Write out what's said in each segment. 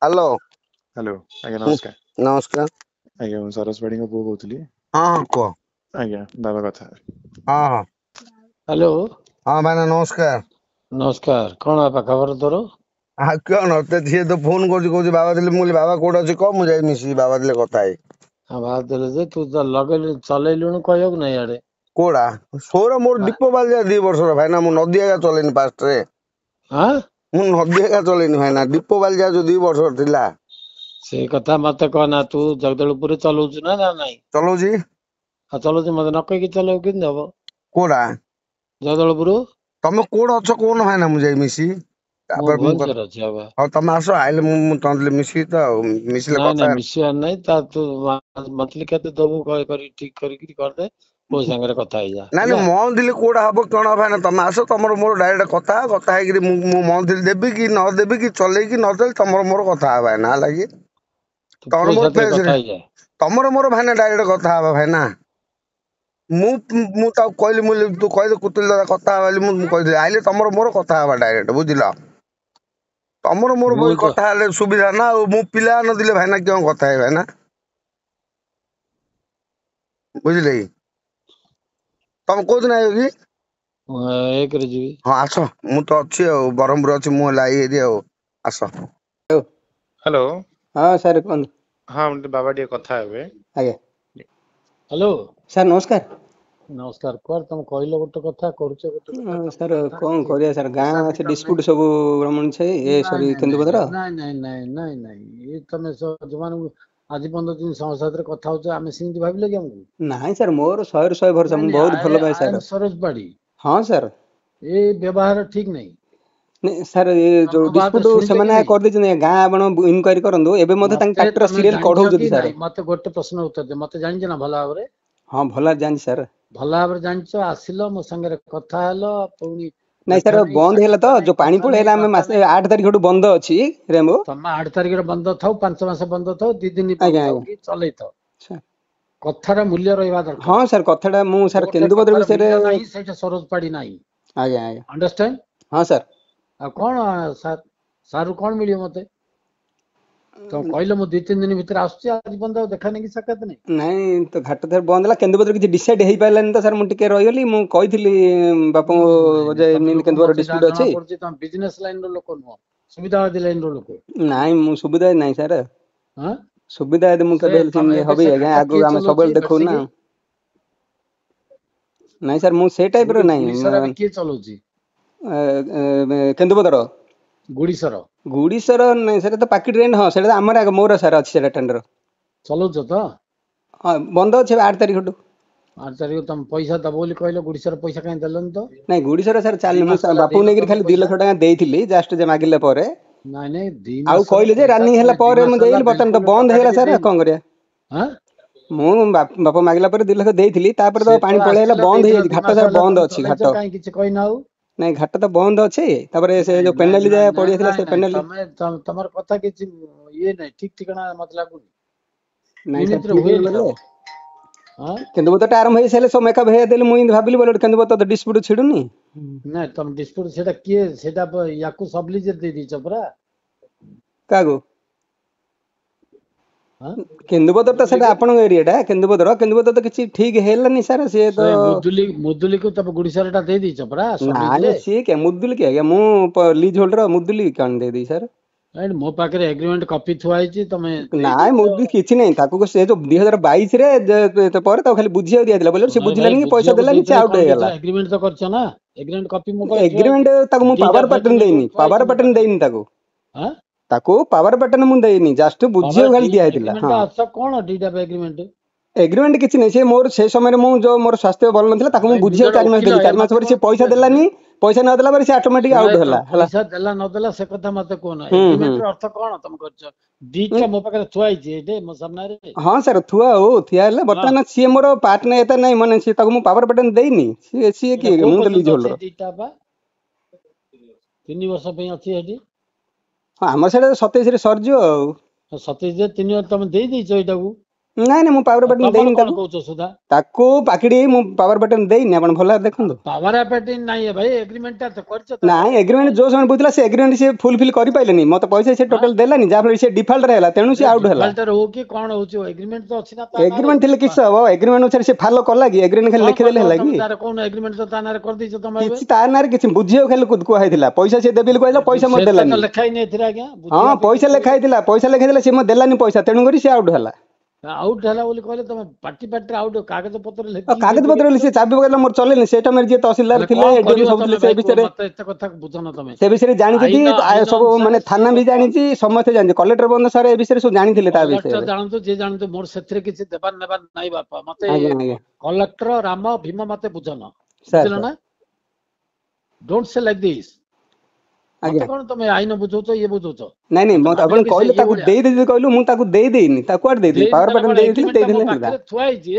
Hello hello आज्ञा हम्म, नमस्कार। नमस्कार। आज्ञा ମୁଁ ସରସ ବାଡିଙ୍କ ପୁଅ କହୁଥିଲି। हाँ हाँ कह। ଆଜ୍ଞା ବାବା କଥା ହେବେ। हाँ हाँ हेलो हाँ भाईना नमस्कार। नमस्कार कौन आपा खबर तोर हाँ क्यों न सी तो फोन कर बाबा दिले मुझे बाबा कोड अच्छे कह मुझे मिसी बाबा दिले कथा है हाँ बात देले जे तू तो लगे चलैलुणु कहयोग नहीं आड़े कोड़ा सोर मोर दीप बाल जा 2 वर्ष भाईना मु नदी आगा चलेनी पास्ट रे हाँ मु नदी आगा चलेनी भाईना दीप बाल जा जो 2 वर्ष थिला से कथा मत कहना तू जगदलपुर चलाउछु ना ना नहीं चलो जी हाँ चलाउछु मत न कहि चलाउ किन हबो कोड़ा जगदलपुर तमे कोड अच्छ कौन भाईना मुझे मिसी मु तापर मु भुवनेश्वर अछि अब हाँ तमे आसो आइले मु तंदले मिसी तो मिसले नहीं नहीं कथा मिसिया नहीं ता तू मतली केते दबु कह करी ठीक करी कर दे मो संगे कथा ही जा ନାଇଁ ନାଇଁ ହେଲା ମନ୍ଥଲି କୋଉଟା ହବ କଣ ଭାଇନା ତମେ ଆସ ତମର ମୋର ଡାଇରେକ୍ଟ କଥା ହେଇକିରି ମୁଁ ମନ୍ଥଲି ଦେବି କି ନ ଦେବି କି ଚଲେଇକି ନ ଦେବି ତମର ମୋର କଥା ହବା ଭାଇନା ହେଲା କି तू ତମର पुओ ମୋର साथे ଫେସରେ कथा ही जा ତମର ମୋର ଭାଇନା ଡାଇରେକ୍ଟ କଥା ହବା ଭାଇନା ମୁଁ ମୁଁ ତାକୁ କହିଲି ମୁଁ ତୁ କହିଲି କୁତୁଲ ଦାଦା କଥା ହବା ବୋଲି ମୁଁ କହିଥିଲି ଆଇଲେ ତମର ମୋର କଥା ହବା ଡାଇରେକ୍ଟ ବୁଝିଲ ତମର ମୋର मु ବହି तो କଥା ହେଲେ ସୁବିଧା ନା ଆଉ ମୁଁ ପିଲା ନଦେଲେ ଭାଇନା କେଉଁ କଥା ହେବି ଭାଇନା ବୁଝିଲେ କି ତମେ କୋଉଦିନ ଆଇବ କି एक रे जीवी ହଁ ଆସ ମୁଁ ତ ଅଛି ଆଉ ବ୍ରହ୍ମପୁର ଅଛି ମୁଁ ହେଲା ଏରି ଆଉ ଆସ ହ୍ୟାଲୋ हाँ सर कौन ହଁ ବାବା ଟିକେ କଥା ହେବେ। आज्ञा हेलो सर नमस्कार। नमस्कार कर तुम कहलो गोटे कथा करूछ गोटे कथा सर तम कथा कौन कि करिया सर गाँ हिसाब अच्छे किताब नहीं डिस्प्यूट सब रमण छे ए नहीं सॉरी नहीं नहीं केन्दुपतर नहीं नहीं नहीं नहीं नहीं ये तमे जमान आज 15 दिन संसार कथा होछ आमे सिंधी भाबिले कि हमको नहीं सर मोर 100 भरोसा नहीं मु नहीं बहुत भलो पाए आई एम सर। सरोज पाड़ी हाँ सर ये व्यवहार ठीक नहीं नहीं सर ये जो मो बात डिस्प्यूट शुणिले कि से नहीं कर दे गाँ आपण इनक्वारी करंदु एबे मते तांग मते ट्रैक्टर तमे सीरियल जानिछ कढौजति कि सर। नहीं मते गोटे प्रश्न उत्तर दे मते जानिछ ना भला भाबरे हाँ भला जान सर भला भाबरे जानिछ आसिलो मो संगे कथा हेलो पुनी नहीं सर देखा नहीं बंद है साक्षात तो नहीं जो पानी कथा नहीं पड़ेगा बार्ता मासे नहीं 8 तारिख बंद अच्छी रेमो तमे 8 तारिख बंद थाउ 5 मास बंद थाउ 2 दिन बंद आज्ञा थाउ आज्ञा कि चलै थाउ सर। कथार मूल्य रहा दरकार हाँ सर कथाटा मु सर जोटे केन्दुपतर कथार विषय रे मूल्य नहीं सेटा सरोज पाड़ी नहीं आज्ञा आज्ञा अंडरस्टैंड हाँ सर आ कौन सारू कौन मिलियो मते तो कहले मु 2-3 दिन भीतर आसुची आज बंद देखा नहीं कि साक्षात नहीं नहीं तो घाट थर बंद है केन्दुपत्र किसी डिसाइड हो पारानी तो सर मुझे रही मुझे कही बापू नहीं नहीं जे तमे लोक केन्दुपर मते जहाँ डिस्प्यूट जना अच्छी पड़ुची तम बिजनेस लाइन रो लोक नुह सुविधावादी लाइन रो लोक नाई मु सुविधा नहीं सर हां सुविधा यदि से मुझे तमे एबे हबी से आज्ञा घाट आगु किए आम सब चलोची देखो ना बेटसिंगी नहीं सर मुझे से टाइप रो नहीं गुड़ीसरा भी किए चलोची केन्दुपत्र गुड़ीसर गुड़ीसर नहीं सर तो पाकिट रेंट हाँ सर आमर मोर सर अच्छी टेंडर चलाउछ तो हाँ बंद अच्छे 8 तारिख ठू 8 तारिख तम पैसा दबो बोली कहलो गुड़ीसर पैसा कहीं देलन तो नहीं गुड़ीसर सर 2 चलनी मास मुझे होला बापू देइनो नहीं तमे खाली 2 पैसा लाख टका देती जस्ट जे मागिले पर नहीं नहीं 2 आउ मास कहले जे पैसा रानिंग तमे ହେଲା 2 ପରେ मास ମୁଁ होला ଦେଇଲି ବର୍ତ୍ତମାନ ତ बिल्कुल ବନ୍ଦ टका ହେଇଗଲା टे ସାର୍ देइनो କଣ କରିବା हां ମୁଁ ବାପା ମାଗିଲା ପରେ 2 ଲକ୍ଷ ଦେଇଥିଲି ତାପରେ ତ ପାଣି ସେତେବେଳେ ପଳେଇଲା ଆସିଥିଲା ବନ୍ଦ ଦେଇଥିଲ ହେଇଯାଇଛି 2 ଘାଟ ମାସ ସାର୍ ହେଲା ବନ୍ଦ ତମେ ଅଛି ଘାଟ ଚଲେଇଛ କାହିଁ କିଛି କହିନ ଆଉ ନାଇଁ ଘାଟ ତ ବନ୍ଦ ଅଛି ତାପରେ ସେ ନାଇଁ ଯୋଉ ନାଇଁ ପେନାଲ୍ଟି ନାଇଁ ଯାହା ନାଇଁ ପଡିଯାଇଥିଲା ନାଇଁ ସେ ନାଇଁ ପେନାଲ୍ଟି ତମର କଥା କିଛି ଇଏ ନାହିଁ ଠିକ ଠିକଣା ମତେ ଲାଗୁନି ନାଇଁ ସାର୍ ଏମିତିରେ ଠିକ ହୁଏନି ବୋଲେ କାମ ହଁ କିନ୍ତୁ ବୋଧେ ଆରମ୍ଭ ହେଇସାରିଲେ ସବୁ ମେକଅପ୍ ହେଇ ଦେଲି ମୁଁ ଏମିତି ଭାବିଲି ବୋଲେ କିନ୍ତୁ ବୋଧେ ଡିସ୍ପ୍ୟୁଟ ଛିଡୁନି ନାଇଁ ତମ ଡିସ୍ପ୍ୟୁଟ ସେଟା କିଏ ସେଟା ୟାକୁ ସବଲିଜର ଦେଇ ଦେଇଛ ପରା କାହାକୁ ହଁ କେନ୍ଦୁପତ୍ର ତ ସେଟା ମୁଦୁଲିକୁ ଆପଣଙ୍କ ଏରିଆଟା କେନ୍ଦୁପତ୍ର ତ କିଛି ଠିକ ହେଲାନି ସାର୍ ସିଏ ତ ସେ ମୁଦୁଲିକୁ ତମ ଗୁଡିସାର ଟା ଦେଇ ଦେଇଛ ପରା ନାଇଁ ସବଲିଜରେ ସିଏ କେ ମୁଦୁଲି କି ଆଜ୍ଞା ମୁଁ ଲିଜ୍ ହୋଲ୍ଡର ମୁଦୁଲି କଣ ଦେଇଦେଇ ସାର୍ ମୋ ପାଖରେ ଏଗ୍ରିମେଣ୍ଟ କପି ଥୁଆ ହେଇଛି ତମେ ଦେଇ ନାଇଁ ଦେଇଛ ମୁଦି କିଛି ନାହିଁ ତାକୁ ସେ ଯୋଉ 2022 ରେ ପରେ ତାକୁ ଖାଲି ବୁଝିବାକୁ ଦିଆଯାଇଥିଲା ବୋଲେ ସେ ଶୁଣରେ ଭାଇ ବୁଝିଲାନି କି ପଇସା ବୁଝିବାକୁ ଦେଲାନି ସେ ଦେଇଥିଲେ ଆଉଟ କଣ ହେଇଗଲା ଦେଇଥିଲେ ଏଗ୍ରିମେଣ୍ଟ ତ କରିଛ ନା ଏଗ୍ରିମେଣ୍ଟ କପି ମୋ ପାଖରେ ଥୁଆ ହେଇଛି ଏଗ୍ରିମେଣ୍ଟ ତାକୁ ମୁଁ ଦିଟା ପାୱାର ପେଜ ପାଟର୍ନ ନେଇକି ଦେଇନି ଥୁଆ ହେଇଛି ପାୱାର ମୋ ପାଟର୍ନ ପାଖରେ ଦେଇନି ହଁ ତାକୁ ପାୱାର ପାଟର୍ନ ମୁଁ ଦେଇନି ଜଷ୍ଟ ବୁଝିବାକୁ ଖାଲି ଦିଆଯାଇଥିଲା ଏଗ୍ରିମେଣ୍ଟ ହଁ ଅର୍ଥ କଣ ଦିଟା ଏଗ୍ରିମେଣ୍ଟ ଏଗ୍ରିମେଣ୍ଟ କିଛି ନାହିଁ ସେ ମୋର ସେ ସମୟରେ ମୁଁ ଯୋଉ ମୋର ସ୍ୱାସ୍ଥ୍ୟ ଭଲ ନଥିଲା ତାକୁ ମୁଁ ଭାଇ ମୁଁ ବୁଝିବାକୁ ଜଣେ 4 ମାସ ଓକିଲ ଦେଲି 4 ମାସ ମତେ ପରେ କଣ ସେ ପଇସା ବୁଝେଇବ ତମେ ଦେଲାନି ପଇସା ନ ଦେଲା ପରେ ସେ ଅଟୋମେଟିକ ଶୁଣ ଆଉଟ ହେଲା ହେଲା ପଇସା ଦେଲା ନଦେଲା ସେ କଥା ମତେ କୁହନା ହୁଁ ହୁଁ ଏଗ୍ରିମେଣ୍ଟ ର ଅର୍ଥ କଣ ତମେ କରିଛ ଦିଟା ମୋ ପାଖରେ ଥୁଆ ହେଇଛି ଏଇଠି ମୋ ସାମ୍ନାରେ ହଁ ସାର୍ ଥୁଆ ହଉ ଠିଆ ହେଲେ ହଁ ବର୍ତ୍ତମାନ ସିଏ ମୋର ପାର୍ଟନର ଏତେ ନାହିଁ ମାନେ ସିଏ ତାକୁ ମୁଁ ପାୱାର ପାଟର୍ନ ଦେଇନି ସିଏ ଏଇଟା କିଏ କୋଉ ମୁଁ ତ ଲିଜ୍ ପର୍ଯ୍ୟନ୍ତ ଅଛି ହୋଲ୍ଡର ଦିଟା ବା 3 ବର୍ଷ ପାଇଁ ଅଛି ଏଠି ହଁ ଆମର ସେଇଟା 27 ରେ ସରିଯିବ ଆଉ 27 3 ବର୍ଷ ତମେ ଦେଇ ଦେଇଛ ଏଇଟାକୁ ନାଇଁ ନାଇଁ ମୁଁ ପାୱାର ବଟନ ତମର ଦେଇନି କଣ ତାକୁ କହୁଛ ସୁଧା? ତାକୁ ପାକିଡି ମୁଁ ପାୱାର ବଟନ ଦେଇନି ଆପଣ ଭଲ ଭାବରେ ଦେଖନ୍ତୁ। ପାୱାର ଆପେଟିନ୍ ନାହିଁ ଭାଇ, ଏଗ୍ରିମେଣ୍ଟ ଟା କରିଛ ତା ନାଇଁ ସାଙ୍ଗରେ ଏଗ୍ରିମେଣ୍ଟ ଯୋଉ ସମୟ ବୁଝିଲା ସେ ଏଗ୍ରିମେଣ୍ଟ ସେ ଫୁଲଫିଲ୍ କରିପାରିଲେନି ମତେ ପଇସା ସେ ଟୋଟାଲ ଦେଲାନି ଯାହାଫଳରେ ସେ ଡିଫଲ୍ଟର ହେଲା ତେଣୁ ସେ ଆଉଟ ହେଲା। ଡିଫଲ୍ଟର ହଉ କି କଣ ହଉଛି, ଏଗ୍ରିମେଣ୍ଟ ତ ଅଛି ନା ତା ନାଁରେ। ଏଗ୍ରିମେଣ୍ଟ ଥିଲେ କିଛି ହବ ଏଗ୍ରିମେଣ୍ଟ ଅନୁସାରେ ସେ ଫଲୋ କଲା କି ଏଗ୍ରିମେଣ୍ଟ ଖାଲି କଣ ଲେଖିଦେଲେ କରିବ ହେଲା ତମେ କି ତାର? କଣ ଏଗ୍ରିମେଣ୍ଟ ତ ତା ନାଁରେ କରିଦେଇଛ ତମେ ଏବେ। କିଛି ତା ନାଁରେ କିଛି ବୁଝିବାକୁ ଖାଲି କୁହା ହେଇଥିଲା ପଇସା ସେ ଦେବି ବୋଲି କହିଲା ପଇସା ମତେ ସେଟା ତ ଦେଲାନି। ଲେଖା ହେଇନି ଏଥିରେ ଆଜ୍ଞା, ହଁ ବୁଝିବାକୁ ପଇସା କିଛି ଲେଖା ହେଇଥିଲା ସେ ମତେ ଦେଲାନି ପଇସା ତେଣୁକରି ସେ ଆଉଟ ହେଲା। ଆଉଟ ହେଲା ବୋଲି କହିଲେ ତମେ ପାଟିରେ ଆଉଟ କାଗଜ ପତ୍ର ଆଉ ଲେଖିକି କାଗଜ ପତ୍ର ଦେଇଦେଇଥିଲ। ସେ ଚାବି ପକେଇଲା ମୋର ଚଲେନି ସେ ସମୟରେ ଯିଏ ତହସିଲଦାର ହେଲେ ଥିଲେ କଣ ଏଡିଏମ କରିବ ସବୁ ଥିଲେ ତମେ ସେ ଭାଇ କୁହ ବିଷୟରେ ମତେ, ଏତେ କଥା ବୁଝୁନ ତମେ। ସେ ବିଷୟରେ ଜାଣିଛନ୍ତି ଆଇନ ସବୁ ଅନୁସାରେ ମାନେ ସିଏ ଥାନା ବି କଥା। ଜାଣିଛି ସମସ୍ତେ ଜାଣିଛି କଲେକ୍ଟର ବନ୍ଧ ସାର୍ ଏ ବିଷୟରେ ସବୁ ଜାଣିଥିଲେ ତା କଲେକ୍ଟର ବିଷୟରେ। ଜାଣନ୍ତୁ ଯିଏ ଜାଣନ୍ତୁ, ମୋର ସେଥିରେ କିଛି ଦେବାର ନେବାର ନାହିଁ ବାପା। ମତେ ଆଜ୍ଞା ଆଜ୍ଞା କଲେକ୍ଟର ରାମ ଭୀମ ମତେ ବୁଝନ, ସାର୍ ବୁଝିଲ ନା? ଡୋଣ୍ଟ ସେ ଲାଇକ ଦିସ୍। ମତେ ଆଜ୍ଞା କଣ ତମେ ଆଇନ ବୁଝଉଛ ଇଏ ବୁଝଉଛ? ନାଇଁ ନାଇଁ ମତେ ଆପଣ ଭାବିଲ କି ସେ କହିଲେ ଇଏ ତାକୁ ଭଳିଆ ଦେଇଦେବି କହିଲୁ ମୁଁ ତାକୁ ଦେଇନି ତାକୁ କୁଆଡେ ଦେଇଥିଲି ଦେଇନି ପାୱାର ଦେଲା ବଟନ କଣ? ଦେଇଥିଲେ ଏଗ୍ରିମେଣ୍ଟ ଟା ମୋ ଦେଇଥିଲେ ହେଲା। ପାଖରେ ଥୁଆ ହେଇଛି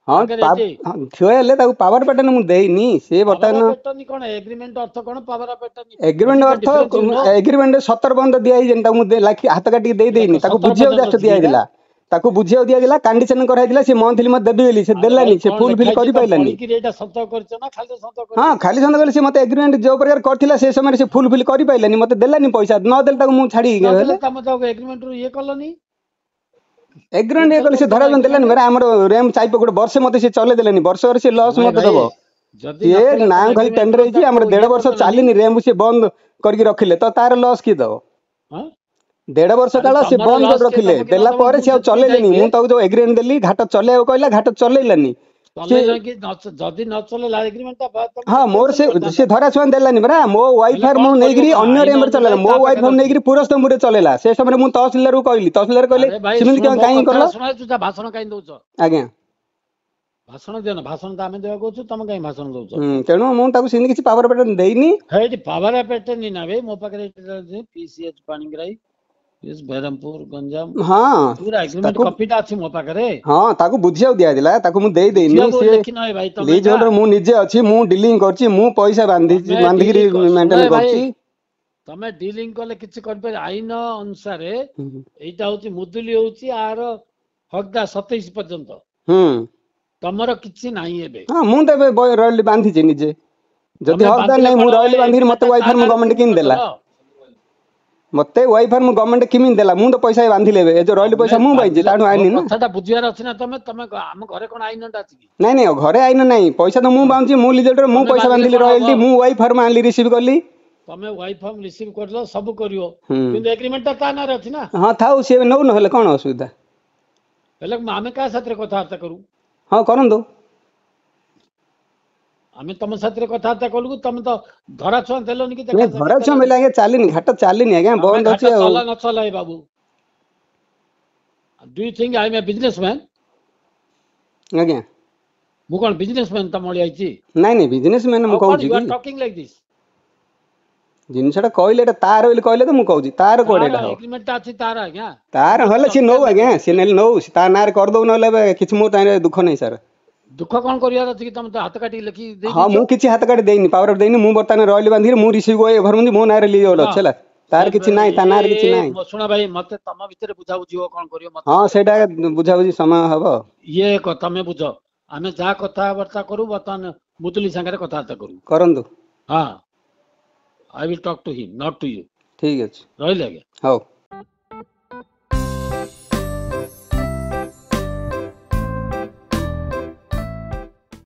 ହଁ ପାଖରେ ଅଛି। ଥୁଆ ହେଲେ ତାକୁ ପାୱାର ବଟନ ମୁଁ ଦେଇନି ସେ ପାୱାର ବର୍ତ୍ତମାନ ଅଫ ଆଟର୍ଣ୍ଣି କଣ? ଏଗ୍ରିମେଣ୍ଟ ଅର୍ଥ କଣ? Power of attorney what agreement is the ଅର୍ଥ ଡିଫରେନ୍ସ ୟୁ ନୋ? ଏଗ୍ରିମେଣ୍ଟ 17 ବନ୍ଦ ଦିଆହେଇଛି ତାକୁ ମୁଁ ହାତ କାଟିକି ଦେଇନି ତାକୁ ସତର ବୁଝିବାକୁ ପର୍ଯ୍ୟନ୍ତ ଜଷ୍ଟ ଅଛି ସେଇଟା। ଦିଆଯାଇଥିଲା। ତାକୁ ବୁଝିବାକୁ ଦିଆଯାଇଥିଲା କଣ୍ଡିସନ କରାଯାଇଥିଲା ସେ ମନ୍ଥଲି ମତେ ଦେବି ବୋଲି ସେ ଆରେ ଭାଇ ଦେଲାନି ସେ କଣ ଲେଖା ଫୁଲଫିଲ୍ ହେଇଛି ତମେ କରିପାରିଲାନି। ପଢିକିରି ଏଇଟା ସତ କରିଛ ନା ଖାଲି ସତ ହଁ କରିଦେଇଛ? ଖାଲି ସନ୍ଦେହ କଲେ ସେ ମତେ ଏଗ୍ରିମେଣ୍ଟ ଯୋଉ ପ୍ରକାର କରିଥିଲା ସେ ସମୟରେ ସେ ଫୁଲଫିଲ୍ କରିପାରିଲାନି ମତେ ଦେଲାନି ପଇସା ନଦେଲେ ତାକୁ ମୁଁ ଛାଡିକି ନଦେଲେ ହେଲେ ତମେ ତାକୁ ଏଗ୍ରିମେଣ୍ଟରୁ ଇଏ କଲନି। ଏଗ୍ରିମେଣ୍ଟ ଇଏ କ୍ୟାନସଲ କଲେ ସେ କରୁଛ ନା ଧରା ଏଗ୍ରିମେଣ୍ଟ? ଦେଲାନି ପରା ଆମର ରେମ୍ ଚାଇପ ଗୋଟେ ବର୍ଷେ ମତେ ସେ ଚଲେଇ ଦେଲେନି ବର୍ଷରେ ସେ ଲସ୍ ନାଇଁ ମତେ ଭାଇ, ଦବ। ଯଦି ସିଏ ନଥିଲା ନା ତମେ ଖାଲି ଏଗ୍ରିମେଣ୍ଟରୁ ଟେଣ୍ଡର ହେଇଛି ତାକୁ ଆମର ଇଏ 1.5 ବର୍ଷ କରିଦେଲନି। ଚାଲିନି ରେମ୍ ସେ ବନ୍ଦ କରିକି ରଖିଲେ ତ ତାର ଲସ୍ କିଏ ଦବ? ହଁ 1.5 ବର୍ଷ ଆରେ କାଳ ସେ ତମର ବନ୍ଦ କରି ଲସ୍ କିଏ ରଖିଲେ ଦବ କି ଦେଲା ନଦବ ପରେ ମୁଁ ସେ ଆଉ ସେଥିପାଇଁ ଦାୟୀ ଚଲେଇଲେନି କିଏ? ମୁଁ ତାକୁ ଯୋଉ ଏଗ୍ରିମେଣ୍ଟ ଦେଲି ଘାଟ ଚଲେଇବାକୁ କହିଲା ଘାଟ ଚଲେଇଲାନି। ସେ ଚଲେଇଲ କି ଯଦି ନ ଚଲେଇଲା ଏଗ୍ରିମେଣ୍ଟ ଟା ତମେ ହଁ ମୋର କ୍ୟାନସଲ ସେ କରିଥାନ୍ତ। ଧରା ଛୁଆଁ ଦେଲାନି ପରା ମୋ ୱାଇଫ ହେଲେ ମୁଁ କଣ କରିବ ନେଇକିରି କଣ? ଅନ୍ୟ ଆଇନ ରେମ୍ରେ ଚଲେଇଲା ଅନୁଯାୟୀ ମୋ ତା ୱାଇଫ ପାଖରେ ଅଛି। ନେଇକିରି ପୁରସ୍ତମ୍ପୁରରେ ଚଲେଇଲା ସେ ସମୟରେ ମୁଁ ତହସିଲଦାରକୁ କହିଲି ତହସିଲଦାର କହିଲେ ଆରେ ଭାଇ ସେମିତି ଶୁଣ, ମୋ କାହିଁକି କଥାଟା କଲ? ଶୁଣ, ତୁ ଯା ଭାଷଣ କାହିଁ ଦଉଛ? ଆଜ୍ଞା ଭାଷଣ ଦିଅ ନା, ଭାଷଣ ତ ଆମେ ଦେବାକୁ କହୁଛୁ, ତମେ କାହିଁ ଭାଷଣ ଦଉଛ? ତେଣୁ ମୁଁ ତାକୁ ସେମିତି କିଛି ପାୱାର ବଟନ ଦେଇନି। ଏଇଠି ପାୱାର ଆପାର୍ଟମେଣ୍ଟ ନା ଭାଇ, ମୋ ପାଖରେ PCH ପାଣିଗ୍ରାହୀ, ବ୍ରହ୍ମପୁର, ଗଞ୍ଜାମ, ହଁ ପୁରା ଏଗ୍ରିମେଣ୍ଟ ତାକୁ କପିଟା ଅଛି ମୋ ପାଖରେ। ହଁ ତାକୁ ବୁଝିବାକୁ ଦିଆଯାଇଥିଲା ତାକୁ ମୁଁ ଦେଇନି ବୁଝିବାକୁ ସିଏ ଲେଖିନ ଭାଇ ତମେ ଲିଜ୍ ଏକା। ହୋଲ୍ଡର ମୁଁ ନିଜେ ଅଛି ମୁଁ ଡିଲିଂ କରୁଛି ମୁଁ ପଇସା ତମେ ବାନ୍ଧିକିରି ଡିଲିଂ ଶୁଣ ମେଣ୍ଟେନ ଭାଇ, କରୁଛି। ତମେ ଡିଲିଂ କଲେ କିଛି କରିପାରିବ? ଆଇନ ଅନୁସାରେ ଏଇଟା ହଉଛି ମୁଦୁଲି ହଉଛି ଆର ହକଦାର 27 ପର୍ଯ୍ୟନ୍ତ। ହୁଁ ତମର କିଛି ନାହିଁ ଏବେ। ହଁ ମୁଁ ତ ଏବେ ରୟାଲି ବାନ୍ଧିଛି ନିଜେ ଯଦି ତମେ ହକଦାର ବାନ୍ଧିଲେ ନାହିଁ ମୁଁ କଣ ଭାଇ? ରୟାଲି ବାନ୍ଧିକିରି ଏଗ୍ରିମେଣ୍ଟ ମତେ ତା ୱାଇଫାର୍ମ ନାଁରେ ଗଭର୍ଣ୍ଣମେଣ୍ଟ ପ୍ରୁଭ କିଣି ଦେଲା। କରିଦେଲ। ମତେ ୱାଇଫାର୍ମ ଗଭର୍ଣ୍ଣମେଣ୍ଟ କେମିତି ଦେଲା ମୁଁ ତ ପଇସା ବାନ୍ଧିଲେ ଏବେ ଏ ଯୋଉ ରୟାଲି ତମେ ପଇସା ମୁଁ ପାଇଛି ବାନ୍ଧିଲେ ତାଠୁ ମୋ ଆଇନି ନା। କଥାଟା ବୁଝିବାର ଅଛି ନା। ତମେ ତମେ ଆମ ଘରେ କଣ ଆଇନଟା ଅଛି କି? ନାଇଁ ନାଇଁ ଘରେ ଆଇନ ନାହିଁ ପଇସା ତ ମୁଁ ବାନ୍ଧୁଛି ମୁଁ ଲିଜ୍ ହୋଲ୍ଡର ମୁଁ ତମେ ପଇସା ବାନ୍ଧିଲେ ବାନ୍ଧିଲି କଣ ହବ? ରୟାଲିଟି ମୁଁ ୱାଇଫାର୍ମ ଆଣିଲି ରିସିଭ୍ କଲି। ତମେ ୱାଇଫାର୍ମ ରିସିଭ୍ କରିଲ ସବୁ କରିବ, ହୁଁ କିନ୍ତୁ ଏଗ୍ରିମେଣ୍ଟଟା ତା ନାଁରେ ଅଛି ନା। ହଁ ଥାଉ ସିଏ ନଉ ନହେଲେ କଣ ଅସୁବିଧା? ହେଲେ ଆମେ କାହା ସାଥିରେ କଥାବାର୍ତ୍ତା କରୁ? ହଁ କରନ୍ତୁ। ଆମେ ତମ ସାଥିରେ କଥାବାର୍ତ୍ତା କଲୁ, ତମେ ତ ଧରା ଛୁଆଁ ଦେଲନି କି ଦେଖା ନାଇଁ ସାକ୍ଷାତ ଧରାଛୁଆଁ ଦେଲନି। ବୋଇଲେ ଆଜ୍ଞା ଚାଲିନି ଘାଟ ଚାଲିନି ଆଜ୍ଞା ତମେ ବନ୍ଦ ଘାଟ ଅଛି ଆଉ। ଚଲା ନ ଚଲାଏ ବାବୁ। Do you think I am a businessman? ଆଜ୍ଞା ମୁଁ କଣ ବିଜନେସମ୍ୟାନ ତମ ଭଳିଆ ହେଇଛି? ନାଇଁ ନାଇଁ ବିଜନେସ ମ୍ୟାନ ମୁଁ ଆଉ କଣ କହୁଛି ୟୁ କି ଆର୍ ଟକିଂ ଲାଇକ୍ ଦିସ୍? ଜିନିଷଟା କହିଲେ ଏଟା ତାର ବୋଲି କହିଲେ ତ ମୁଁ କହୁଛି ତାର କୁଆଡେ ତାର ଏଟା ହବ? ଏଗ୍ରିମେଣ୍ଟଟା ଅଛି ତାର ଆଜ୍ଞା। ତାର ତମେ ହେଲେ ସିଏ ନଉ ଟକିବାର ଆଜ୍ଞା ଦେଖୁଛ ସିଏ ନେଲେ ନଉ ତା ନାଁରେ କରିଦଉ ନହେଲେ ଏବେ କିଛି ମୋ ତାହିଁରେ ଦୁଃଖ ନାହିଁ ସାର୍। ଦୁଃଖ କଣ କରିବାର ଅଛି କି? ତମେ ତ ହାତ କାଟିକି ଲେଖିକି ଦେଇ ହଁ ଦେଇଛ। ମୁଁ କିଛି ହାତ କାଟି ଦେଇନି ପାୱାର ଦେଇନି ମୁଁ ବର୍ତ୍ତମାନ ରୟାଲି ବାନ୍ଧିକି ମୁଁ ରିସିଭ୍ ଭରୁଛି ମୋ ନାଁରେ ଲିଜ୍ ହୋଲ୍ଡର ଶୁଣ, ଅଛି ହେଲା। ସେ ତାର କିଛି ନାହିଁ ତା ନାଁରେ କିଛି ନାହିଁ। ଶୁଣ ଭାଇ, ମତେ ତମ ଭିତରେ ବୁଝାବୁଝି ହୁଅ କଣ କରିବ ମତେ ହଁ ସେଥିରେ ସେଇଟା କଣ? ବୁଝାବୁଝି ସମୟ ହବ। ଇଏ ତମେ ବୁଝ, ଆମେ ଯାହା କଥାବାର୍ତ୍ତା କରୁ ବର୍ତ୍ତମାନ ମୁଦୁଲି ସାଙ୍ଗରେ କଥାବାର୍ତ୍ତା କରୁ। କରନ୍ତୁ ହଁ, I will talk to him not to you. ଠିକ ଅଛି ରହିଲେ ଆଜ୍ଞା। ହଉ।